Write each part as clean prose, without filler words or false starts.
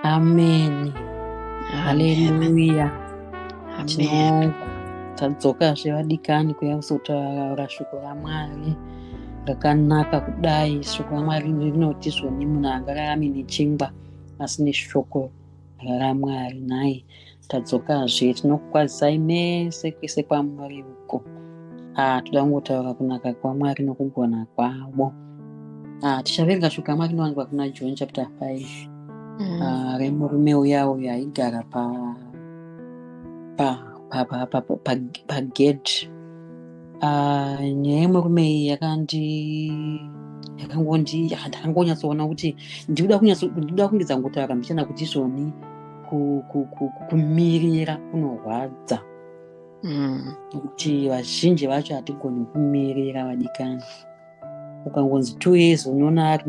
Amen. Haleluya. Amen. Tadzoka zvevadikani kuya kuzotaura shoko raMwari rakanaka kudai. Shoko raMwari rinoti zvoni munhu angararami nechingwa asi neshoko raMwari. Nhai tadzokazve, tinokukwazisai mese kwese kwamuri uko. Toda kungotaura kunaka kwaMwari nokugona kwavo. Tichaverenga shoko raMwari rinowanikwa kuna John chapter 5 remurume uya aigara pagedhi. Nyaya yemurume iyi ndakangonyatsoona kuti ndikuda kunge dzangotaura mbichana kuti izvoni kumirira kunorwadza. Kuti vazhinji vacho hatigoni kumirira vadikani. Ukangonzi 2 years unoona ari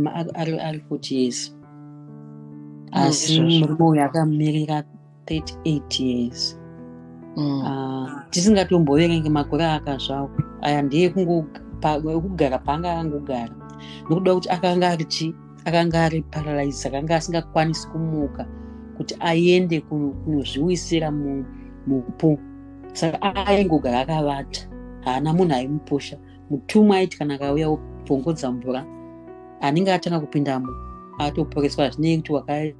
40 years. Asi murume uyu akamirira 38 years. Tisingatomboverengi makore akazvawo. Aya ndiye kugara paanga angogara. Nokuda kuti akanga ari paralyzed, akanga asingakwanisi kumuka kuti aende kunozviwisira mupu. Saka aingogara akavata. Haana munhu aimupusha. Mutumwa aiti kana akauya kupfongodza mvura, anenge atanga kupindamo atoporeswa zvinei kuti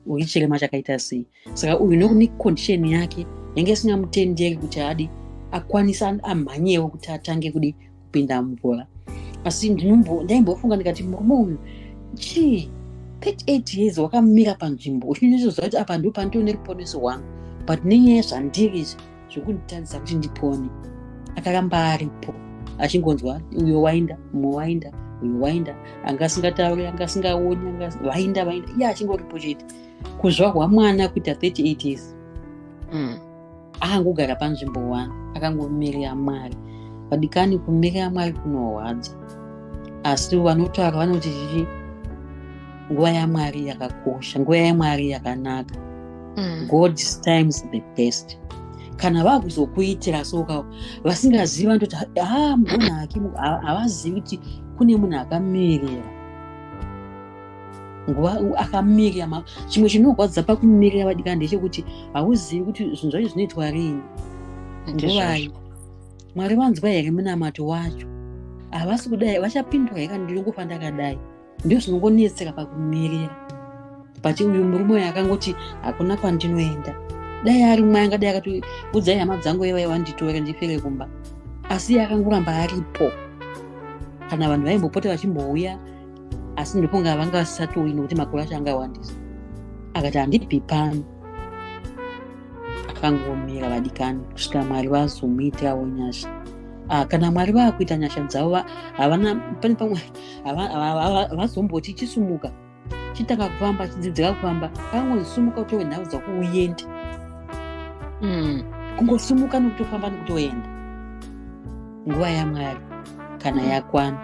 uri chirema chakaita sei. Saka uyu necondition yake yange isingamutenderi kuti hadi akwanisa amhanyewo kuti atange kudi kupinda mvura. Asi ndaimbofunga ndikati murume uyu 38 years wakamira panzvimbo uchinoziva kuti apa ndo pandine ruponeso hwangu, but nenyaya zvandiri zvokunditadzisa kuti ndipone. Akaramba aripo achingonzwa uyo wainda, mumwe wainda, uyo wainda, anga asingatauri, anga asingaoni, vainda iye achingoripo chete. Kuzvarwa mwana kuita 38 years akangogara panzvimbo 1 akangomirira Mwari. Vadikani, kumirira Mwari kunorwadza, asi vanotaura vanoti nguva yaMwari yakakosha, nguva yaMwari yakanaka. God's time is the best. Kana vakuzokuitira soka vasingaziva ndoti mugona haki havazivi kuti kune munhu akamirira nguva akamirira. Chimwe chinorwadza pakumirira vadikani ndechekuti hauzivi kuti zvinhu zvacho zvinoitwa rini. Nguvayi Mwari vanzwa here munamato wacho? Havasi kudai vachapindura here? Ndinongofa ndakadai. Ndio zvinongonetsera pakumirira. Pati uyu murume uyu akangoti hakuna kwandinoenda. Dai ari mwe angadai akati udzai hama dzangu wanditore ndifere kumba. Asi akangoramba aripo. Kana vanhu vaimbopota vachimbouya, asi ndipo vanga vasatowi nokuti makore acho anga awandisa. Akati handibvi pano. Akangomira vadikani kusvika Mwari vazomuitirawo nyasha. Kana Mwari vakuita nyasha dzavo havana pane pamwe havazomboti chisumuka chitanga kufamba chidzidzira kufamba kangosumuka kuti nhau dzako uende. Kungosumuka nokutofamba nokutoenda. Nguva yaMwari kana yakwana.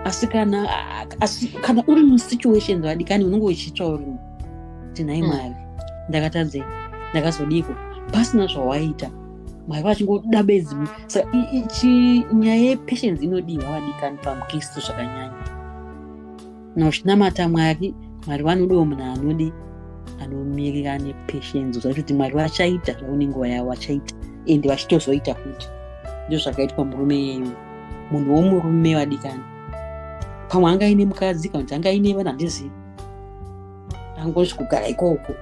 Asi kana uri musituation vadikani unenge uchitsva urimo kuti nhai Mwari ndakatadzei, ndakazodiko, pasina zvawaita. Mwari vachingoda bedzi. Saka nyaya yepatience inodiwa vadikani pamukristu zvakanyanya. Nauchinamata Mwari vanodawo munhu anomirira nepatience. Uziva kuti Mwari vachaita zvaunenge wayavo vachaita, ende vachitozoita futi. Ndizvo zvakaitwa murume yeyu, munhu womurume vadikani. Pamwe anga aine mukadzi kana kuti anga aine vanhu handizivi, angozvi kugara ikoko,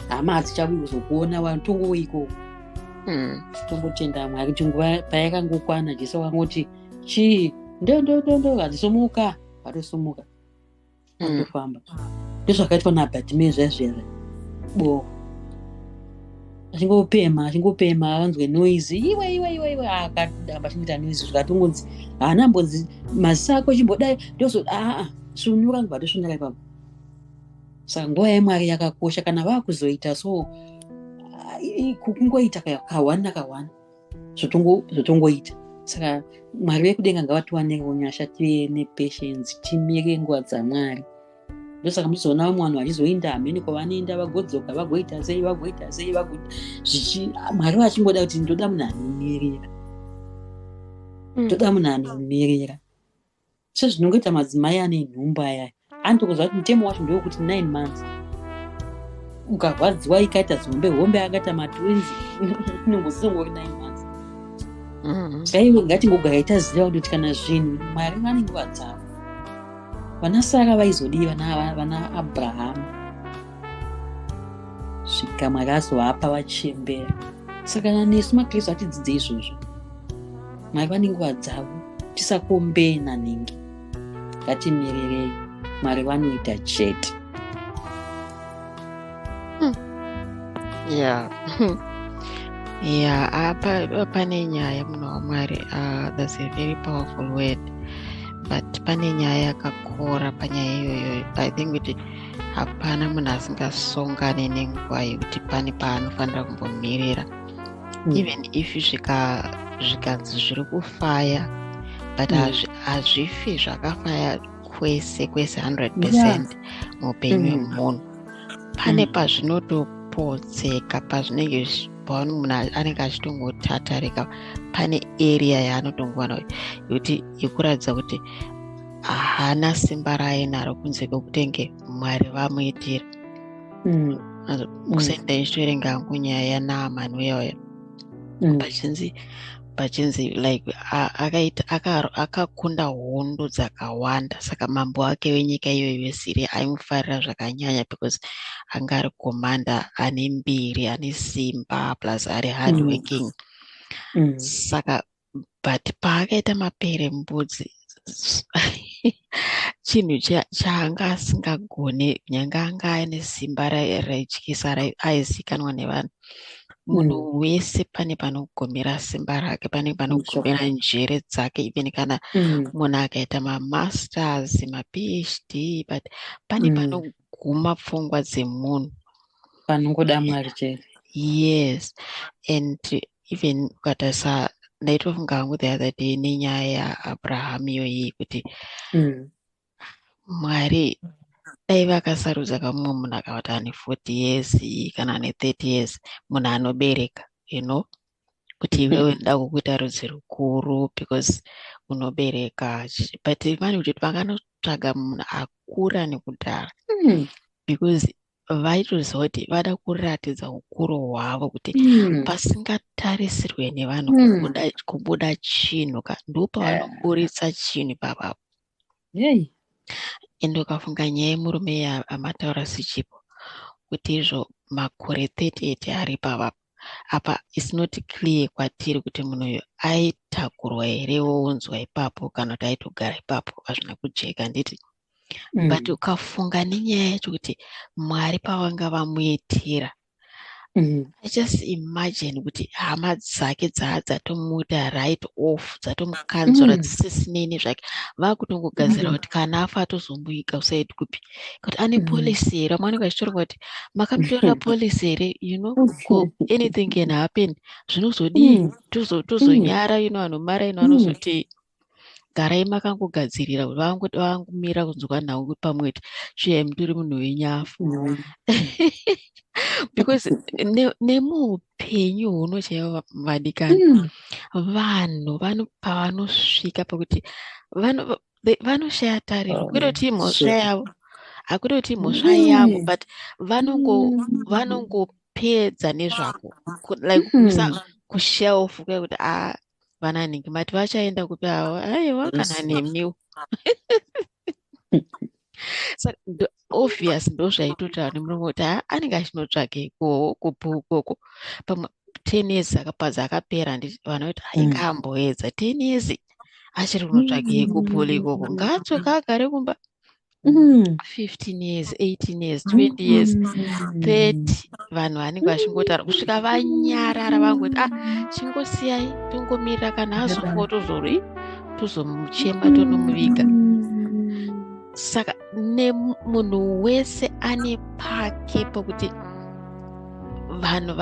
hama hadzichabuyi kuzokuona, vatongowo ikoko. Tongotenda Mwari kuti nguva payakangokwana Jesu akangoti ndo hadzisomuka, vatosumuka atofamba. Ndozvakaitwa naBhatimeo zvaizvozvo. Achingopema vanzwe noise, iwe akadamba achingita noise zvikatongonzi haanambonzi mazisa ako chimbodai ndozo sunura ngwa tosunura ipapo. Saka nguva yaMwari yakakosha. Kana vakuzoita so kungoita kawana zvotongoita. Saka Mwari vekudenga ngavatiwanerewo nyasha, tive nepatience, timire nguva dzaMwari. Ndosaka muchizoona vamwe vanhu vachizoenda hamene kwavanoenda, vagodzoka, vagoita sei. Mwari vachingoda kuti ndoda munhu anomirira. sezvinongoita madzimai ane nhumba aya anotokuziva kuti mutemo wacho ndewekuti 9 months ukarwadziwa ikaita hombe akaita matwins inongozongori 9 months. Chaiwe ngatingogara taziva kuti kana zvinhu Mwari vane nguva dzavo. Vana Sara vaizodii vana Abrahamu svika Mwari azovapa vachembera. Saka nesu maKristu atidzidze izvozvo. Mwari vane nguva dzavo, tisakombe naningi, ngatimirerei Mwari vanoita chete. Pane nyaya munhu waMwari, that's a very powerful word, but pane nyaya yakakora panyaya iyoyo. I think kuti hapana munhu asingasongane nenguva yekuti pane paanofanira kumbomirira, even if zvikanzi zviri kufaya, but hazvifi zvakafaya kwese 100% muupenyu hwemunhu. Pane pazvinotopotseka, pazvinenge munhu anenge achitongotatarika, pane area yaanotongowana kuti yekuratidza kuti haana simba raainaro kunze kwekutenge Mwari vamuitira. Kusenda ichitoerenga hangu nyaya yaNaamani uyoyo pachinzi like akakunda hondo dzakawanda, saka mambo wake wenyika iyoyo yeSiria aimufarira zvakanyanya because anga ari komanda ane mbiri, ane simba plus ari hard working. Saka but paakaita maperembudzi chinhu chaanga asingagone, nyanga anga ane simba raityisa aizikanwa nevanhu. Munhu wese pane panogomera simba rake, pane panogomera njere dzake, even kana munhu akaita mamasters, maPhD, but pane panoguma pfungwa dzemunhu, panongoda Mwari chete. Yes, and even ukatarisa, ndaitofunga hangu the other day nenyaya yaAbraham iyoyi kuti Mwari dai vakasarudza kamwe munhu akavata ane 40 years kana ane 30 years, munhu anobereka, kuti iwewe nda kukuita rudzi rukuru because unobereka, but vane kuti vanganotsvaga munhu akura nekudhara because vaitoziva kuti vada kuratidza ukuru hwavo, kuti pasingatarisirwe nevanhu kubuda chinhu, ndopavanoburitsa chinhu ipapapo. Ende ukafunga nyaya yemurume amataura sichipo kuti izvo makore 38 ari pavapa apa, it's not clear kwatiri kuti munhu uyu aitakurwa here wounzwa ipapo kana kuti aitogara ipapo, hazvina kujeka nditi. But ukafunga nenyaya yacho kuti Mwari pavanga vamuitira, I just imagine kuti hama dzake dzatomuita right off, dzatomukanzura dzisisinini zvake, vakutongogadzira kuti kana afa atozomboika usaidi kupi, kuti ane policy here. Mwanenge achitorwa kuti makamutorera policy here, anything can happen, zvinozodii, tozonyara, anomara, anozoti garai makangogadzirira kuti vangomira kunzwa nhau kuti pamwe kuti chiya mutori munhu wenyafu. Because nemuupenyu huno chaiva vadikani, vanhu pavanosvika pakuti vanoshaya tariro, kwete kuti imhosva yavo, hakuti kuti imhosva yavo, but vanongopedza nezvako, like kushelf kwekuti vananhingi mati vachaenda kupi havo, aiwa kana nemiwo. So obvious ndozvaitotaura nemurume kuti anenge achinotsvage ikoko pamwe 10 years akapera, vanoti ingamboedza 10 years achiri kunotsvage kupula ikoko, ngatsoka agare kumba 15 years, 18 years, 20 years, 30. Vanhu vanenge vachingotaura kusvika vanyarara, vangoti chingosiyai tongomirira kana azofa tozomuchema tonomuviga. Saka nemunhu wese ane pake pokuti vanhu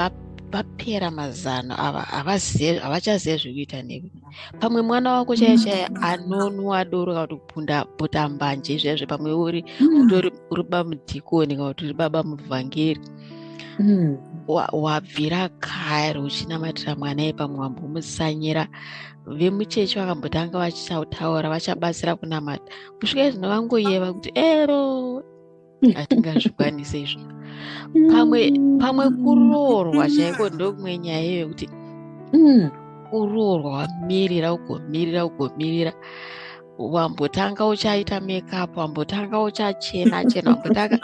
vapera mazano havachaziva zvekuita newe. Pamwe mwana wako chaiye anonwa doro kana kuti kupunda mbanje izvezvo, pamwe uri baba mudhikoni kana kuti uri baba muvhangeri, wabvira kare uchinamatira mwana pamwe wambomusanyira. Vemuchechi vakambotanga vachitaura vachabatsira kunamata kusvika zvino vangoyeva kuti ero hatingazvikwanise izvo. Pamwe kuroorwa chaiko ndokumwe nyaya iyo yekuti kuroorwa wamirira ugomirira wambotanga uchaita makeup, wambotanga uchachena wambotanga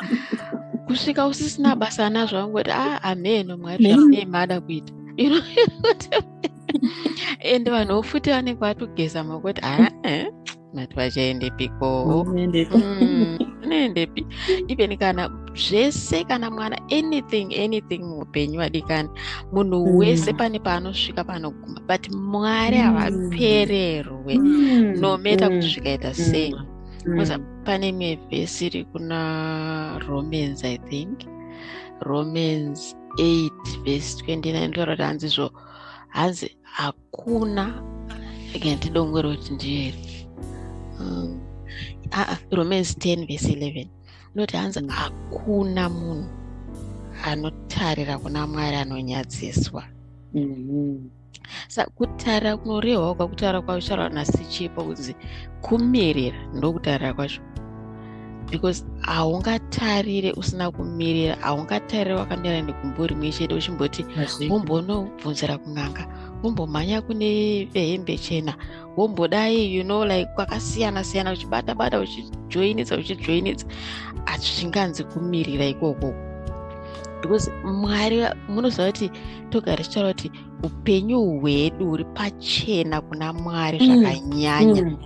kusvika usisina basa nazvo wangoti ameno mwari zvamunei mada kuita ende vanhu vofuti vanenge vatogeza makoti mati vachaendepiko unoendepi even kana zvese kana mwana anything muupenyu vadikani munhu wese pane paanosvika panoguma but mwari havapererwe no matter kuti zvikaita sei. Pane imwe vhesi iri kuna Romans, I think Romans 8 verse 29 ndoro kuti hanzi hakuna ndidongwero kuti ndiye Romans 10 verse 11 noti hanzi hakuna munhu anotarira kuna Mwari anonyadziswa. Saka kutarira kunorehwa kwakutaura kwakucharawa nasichipo kunzi kumirira ndokutarira kwacho, because haungatarire usina kumirira, haungatarire wakamira negumbo rimwe chete uchimboti wombonobvunzira kun'anga, wombomhanya kune vehembe chena, wombodai like kwakasiyana siyana uchibata uchijoinitsa hazvinganzi kumirira ikoko. Because Mwari munoziva kuti togara tichitaura kuti upenyu hwedu huri pachena kuna Mwari zvakanyanya,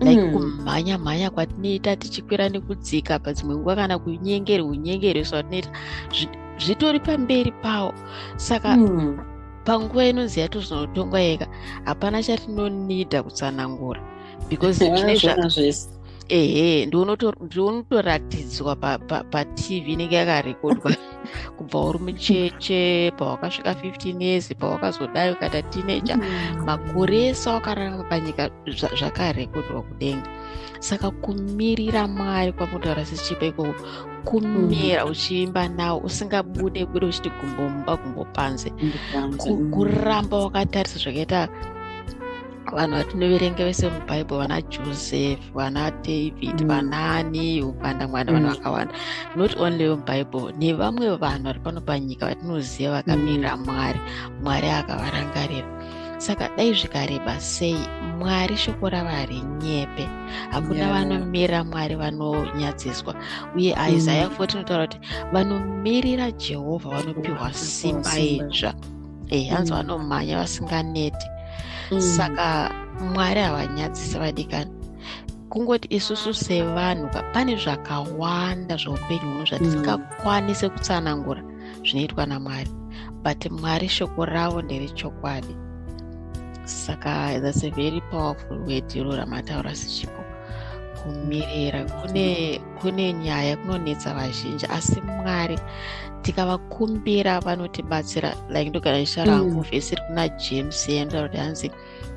like kumhanya kwatinoita tichikwira nekudzika padzimwe nguva kana unyengereswa tinoita zvitori pamberi pawo. Saka panguva inonzi yatozonotongwa yega hapana chatinonida kutsanangura, because ndounotoratidzwa patv inenge yakarekodwa kubva uri mucheche, pawakasvika 15 years, pawakazodai ukata teenager, makore ese wakararama panyika zvakarekodwa kudenga. Saka kumirira Mwari kwamunotaura sesichipo ikoko, kumira uchiimba nawo usingabude uchiti gumbo panze, kuramba wakatarisa zvakaita vanhu vatinoverenga vese mubhaibheri, vana Joseph, vana David, vanani upanda mwana, vanhu vakawanda, not only mubhaibheri, nevamwe vanhu vari pano panyika vatinoziva vakamirira Mwari akavarangarira. Saka dai zvikareba sei, Mwari shoko ravari nyepe, hakuna vanomirira Mwari vanonyadziswa. Uye Isaiah 14 inotaura kuti vanomirira Jehovha vanopiwa simba idzva, hanzi vanomhanya vasinganeti. Saka Mwari havanyadzisi vadikani. Kungoti isusu sevanhu pane zvakawanda zveupenyu huno zvatisingakwanise kutsanangura zvinoitwa naMwari, but Mwari shoko ravo nderechokwadi. Saka that's a very powerful word iro ramataura sichipo, kumirira. Kune nyaya kunonetsa vazhinji, asi Mwari tikavakumbira vanotibatsira. Like ndogara ndicharangu vhesi kuna James yenda kuti hanzi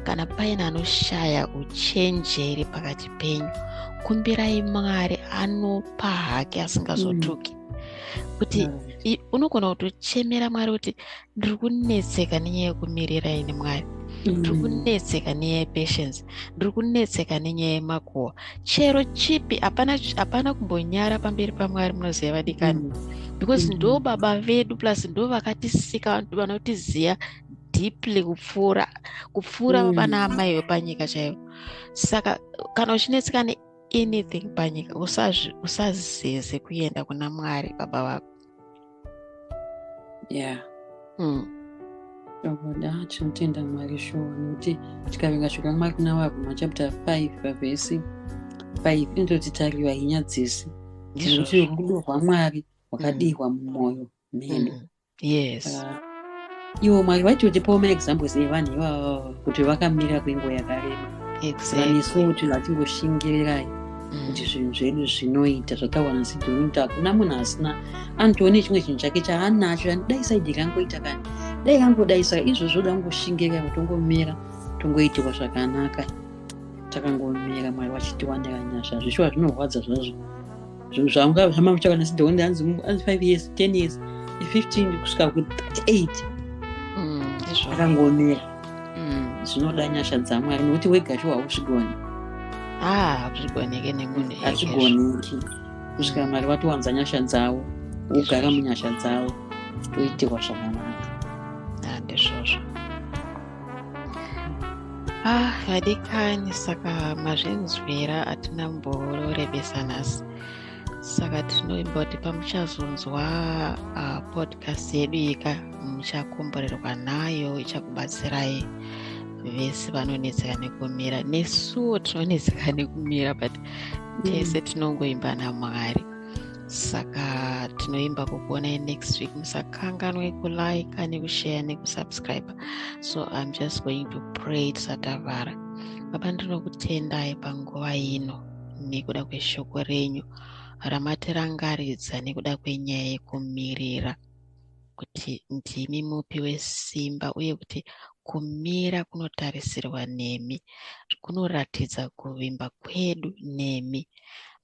kana paine anoshaya uchenjeri pakati penyu, kumbirai Mwari, anopa hake asingazotuki. Kuti unogona kutochemera Mwari kuti ndiri kunetseka nenyaya yekumirira ini Mwari, ndiri kunetseka nenyaya yepatience, ndiri kunetseka nenyaya yemakuhwa, chero chipi. Hapana kumbonyara pamberi paMwari, munoziva vadikani, because ndo baba vedu plus ndo vakatisika, vanotiziya deeply kupfuura baba naamai vepanyika chaivo. Saka kana uchinetseka anything panyika, usazeze kuenda kuna Mwari baba vako. Tinotenda Mwari shuwa, nokuti tikaverenga shoko raMwari kuna Varoma chapter 5 pavhesi 5 inototi tariwa hinyadzisi, nokuti rudo rwaMwari rwakadihwa mumwoyo medu. Ivo Mwari vaitotipawo maexamples evanhu ivavo kuti vakamirira kwenguva yakareba. Nesuwo kuti hatingoshingirirai kuti zvinhu zvedu zvinoita zvatawana sidhonita, hakuna munhu asina anotoone chimwe chinhu chake chaanacho, dai saidhi rangoita kani, dai rangodai. Saka izvozvo dangoshingirira kutongomira tongoitirwa zvakanaka, takangomira Mwari vachitiwanira nyasha. Zvishuwa zvinorwadza zvazvo, zvamama muchakana sidhonita hanzi 5 years 10 years 15 kusvika ku38 ndizvo akangoomera. Zvinoda nyasha dzaMwari nokuti wegacho hauzvigoni. hazvigoneki nemunhu ega Hazvigoneki kusvika Mwari watowanza nyasha dzawo, wogara munyasha dzawo, toitirwa zvakanaka. ndizvozvo. Vadikani, saka mazvinzwira hatina mborebesa nhasi, saka tinoimba kuti pamuchazonzwa podcast yedu ika muchakomborerwa nayo, ichakubatsirai vese vanonetseka nekumira, nesuwo tinonetseka nekumira, but tese tinongoimba naMwari. Saka tinoimba kukuonai next week. Musakanganwe kulike nekushare nekusubscribe. So I'm just going to pray tisatavara. Baba, ndinokutendai panguva ino nekuda kweshoko renyu ramatirangaridza nekuda kwenyaya yekumirira, kuti ndimi mupi wesimba, uye kuti kumira kunotarisirwa nemi, kunoratidza kuvimba kwedu nemi.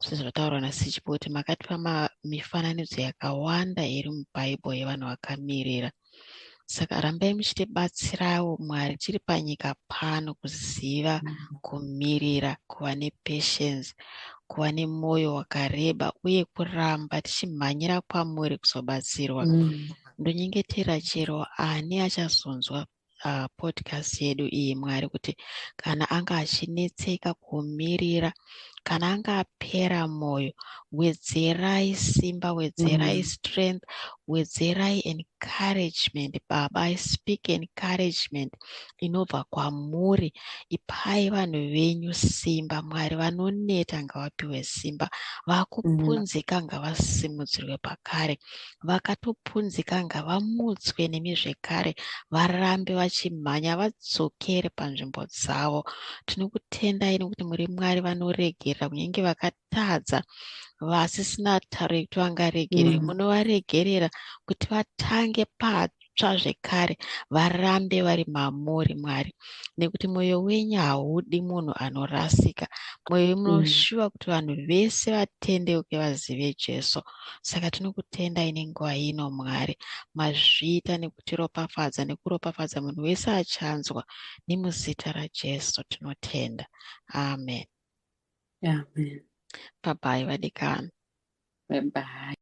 Zvataurwa naSichipo kuti makatipa mifananidzo yakawanda iri mubhaibheri yevanhu vakamirira. Saka rambai muchitibatsirawo Mwari, tiri panyika pano, kuziva kumirira, kuva nepatience, kuva nemwoyo wakareba, uye kuramba tichimhanyira kwamuri kuzobatsirwa. Ndonyengetera chero ani achazonzwa podcast yedu iyi Mwari, kuti kana anga achinetseka kumirira, kana anga apera mwoyo, wedzerai simba, wedzerai strength, wedzerai encouragement. Baba, I speak encouragement inobva kwamuri. Ipai vanhu venyu simba Mwari, vanoneta ngavapiwe simba, vakupunzika ngavasimudzirwe pakare, vakatopunzika ngavamutswe nemi zvekare, varambe vachimhanya, vadzokere panzvimbo dzavo. Tinokutendai nekuti muri Mwari vanoregerera kunyange vakatadza, vasisina tariro kuti vangaregerere, munovaregerera kuti vatange patsva zvekare, varambe vari mamuri Mwari, nekuti mwoyo wenyu haudi munhu anorasika. Mwoyo wenyu munoshuva kuti vanhu vese vatendeuke, vazive Jesu. Saka tinokutendai nenguva ino Mwari, mazviita nekutiropafadza, nekuropafadza munhu wese achanzwa. Nemuzita raJesu tinotenda, amen. Amen. Bye bye vadikani. Bye bye.